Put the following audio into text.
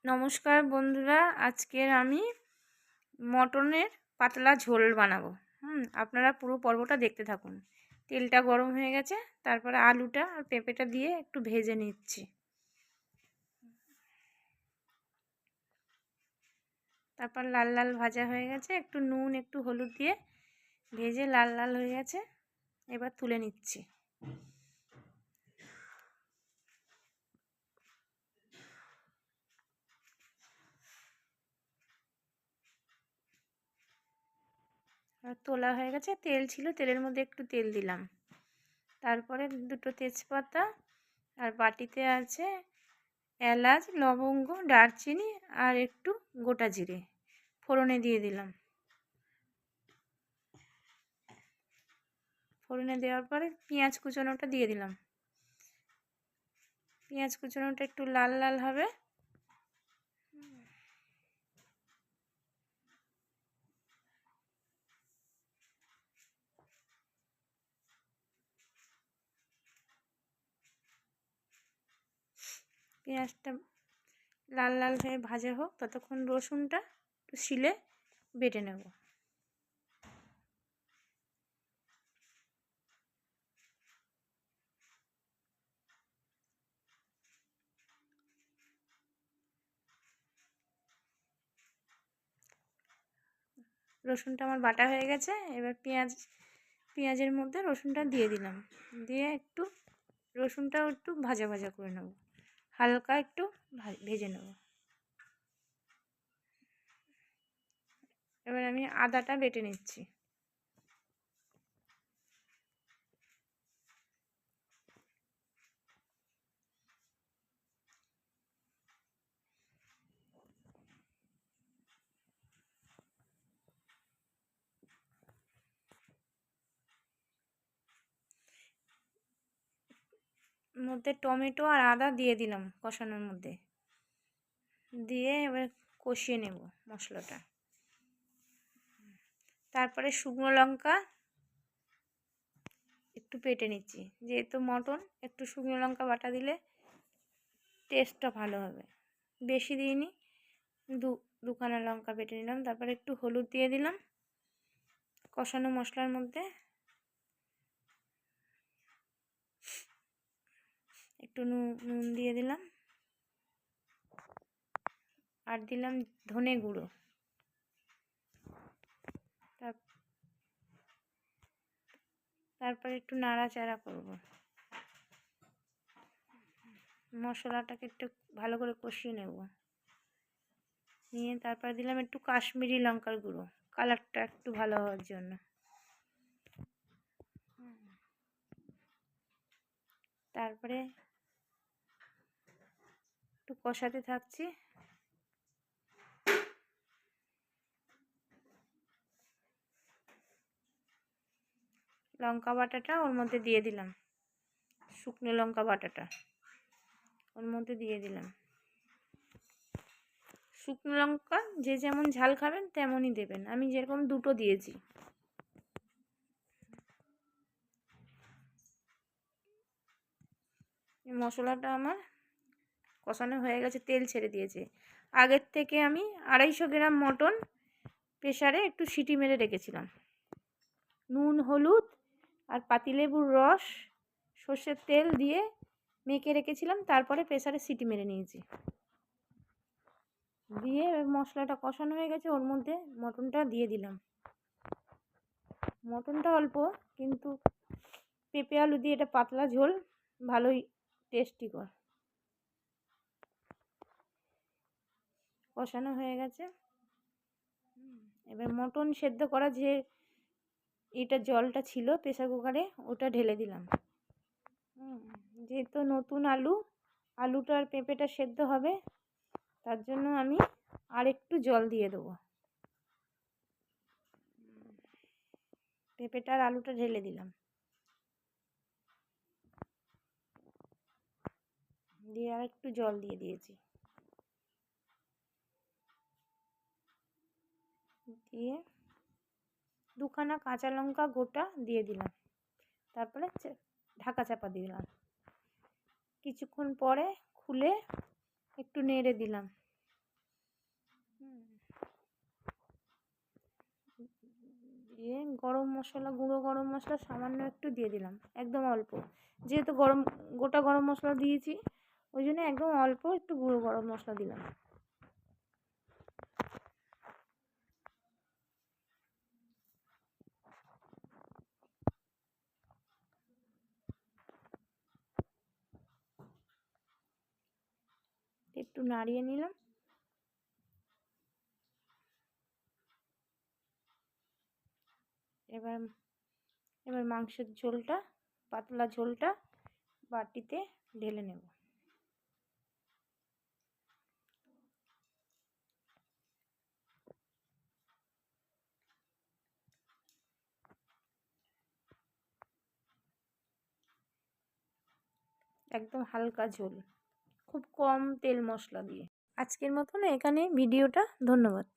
নমস্কার বন্ধুরা, আজকের আমি মটনের পাতলা ঝোল বানাবো। আপনারা পুরো পর্বটা দেখতে থাকুন। তেলটা গরম হয়ে গেছে, তারপরে আলুটা আর পেঁপেটা দিয়ে একটু ভেজে নিচ্ছি। তারপর লাল লাল ভাজা হয়ে গেছে, একটু নুন একটু হলুদ দিয়ে ভেজে লাল লাল হয়ে গেছে, এবার তুলে নিচ্ছি। আর তোলা হয়ে গেছে, তেল ছিল, তেলের মধ্যে একটু তেল দিলাম, তারপরে দুটো তেজপাতা আর বাটিতে আছে এলাচ, লবঙ্গ, দারচিনি আর একটু গোটা জিরে ফোড়নে দিয়ে দিলাম। ফোড়নে দেওয়ার পরে পেঁয়াজ কুচনোটা দিয়ে দিলাম। পেঁয়াজ কুচনোটা একটু লাল লাল হবে, পেঁয়াজটা লাল লাল হয়ে ভাজা হোক, ততক্ষণ রসুনটা একটু শিলে বেটে নেব। রসুনটা আমার বাটা হয়ে গেছে, এবার পেঁয়াজের মধ্যে রসুনটা দিয়ে দিলাম, দিয়ে একটু রসুনটাও একটু ভাজা ভাজা করে নেব, হালকা একটু ভেজে নেব। এবার আমি আদাটা বেটে নিচ্ছি। মধ্যে টমেটো আর আদা দিয়ে দিলাম কষানোর মধ্যে, দিয়ে এবার কষিয়ে নেব মশলাটা। তারপরে শুকনো লঙ্কা একটু বেটে নিচ্ছি, যেহেতু মটন একটু শুকনো লঙ্কা বাটা দিলে টেস্টটা ভালো হবে। বেশি দিইনি, দুখানা লঙ্কা বেটে নিলাম। তারপরে একটু হলুদ দিয়ে দিলাম কষানো মশলার মধ্যে, একটু নুন দিয়ে দিলাম, আর দিলাম ধনে গুঁড়ো। তারপরে একটু নাড়াচাড়া করব, মশলাটাকে একটু ভালো করে কষিয়ে নেব। নিয়ে তারপরে দিলাম একটু কাশ্মীরি লঙ্কার গুঁড়ো, কালারটা একটু ভালো হওয়ার জন্য। তারপরে একটু কষাতে থাকছি। লঙ্কা বাটাটা ওর মধ্যে দিয়ে দিলাম, শুকনো লঙ্কা বাটাটা ওর মধ্যে দিয়ে দিলাম। শুকনো লঙ্কা যে যেমন ঝাল খাবেন তেমনই দেবেন, আমি যেরকম দুটো দিয়েছি। মশলাটা আমার কষানো হয়ে গেছে, তেল ছেড়ে দিয়েছে। আগের থেকে আমি 250 গ্রাম মটন প্রেসারে একটু সিটি মেরে রেখেছিলাম। নুন, হলুদ আর পাতিলেবুর রস, সর্ষের তেল দিয়ে মেখে রেখেছিলাম, তারপরে প্রেসারে সিটি মেরে নিয়েছি। দিয়ে মশলাটা কষানো হয়ে গেছে, ওর মধ্যে মটনটা দিয়ে দিলাম। মটনটা অল্প, কিন্তু পেঁপে আলু দিয়ে এটা পাতলা ঝোল, ভালোই টেস্টিকর। কষানো হয়ে গেছে, এবার মটন সেদ্ধ করা যে এটা জলটা ছিল প্রেসার কুকারে, ওটা ঢেলে দিলাম। যেহেতু নতুন আলুটা আর পেঁপেটা সেদ্ধ হবে, তার জন্য আমি আর একটু জল দিয়ে দেবো। পেঁপেটা আর আলুটা ঢেলে দিলাম, দিয়ে আর একটু জল দিয়ে দিয়েছি। দিয়ে দুখানা কাঁচা লঙ্কা গোটা দিয়ে দিলাম, তারপরে ঢাকা চাপা দিলাম। কিছুক্ষণ পরে খুলে একটু নেড়ে দিলাম। দিয়ে গরম মশলা, গুঁড়ো গরম মশলা সামান্য একটু দিয়ে দিলাম, একদম অল্প, যেহেতু গোটা গরম মশলা দিয়েছি ওই জন্য একদম অল্প একটু গুঁড়ো গরম মশলা দিলাম। একটু নাড়িয়ে নিলাম। এবার মাংসের ঝোলটা, পাতলা ঝোলটা বাটিতে ঢেলে নেব। একদম হালকা ঝোল, খুব কম তেল মশলা দিয়ে। আজকের মতন এখানে ভিডিওটা, ধন্যবাদ।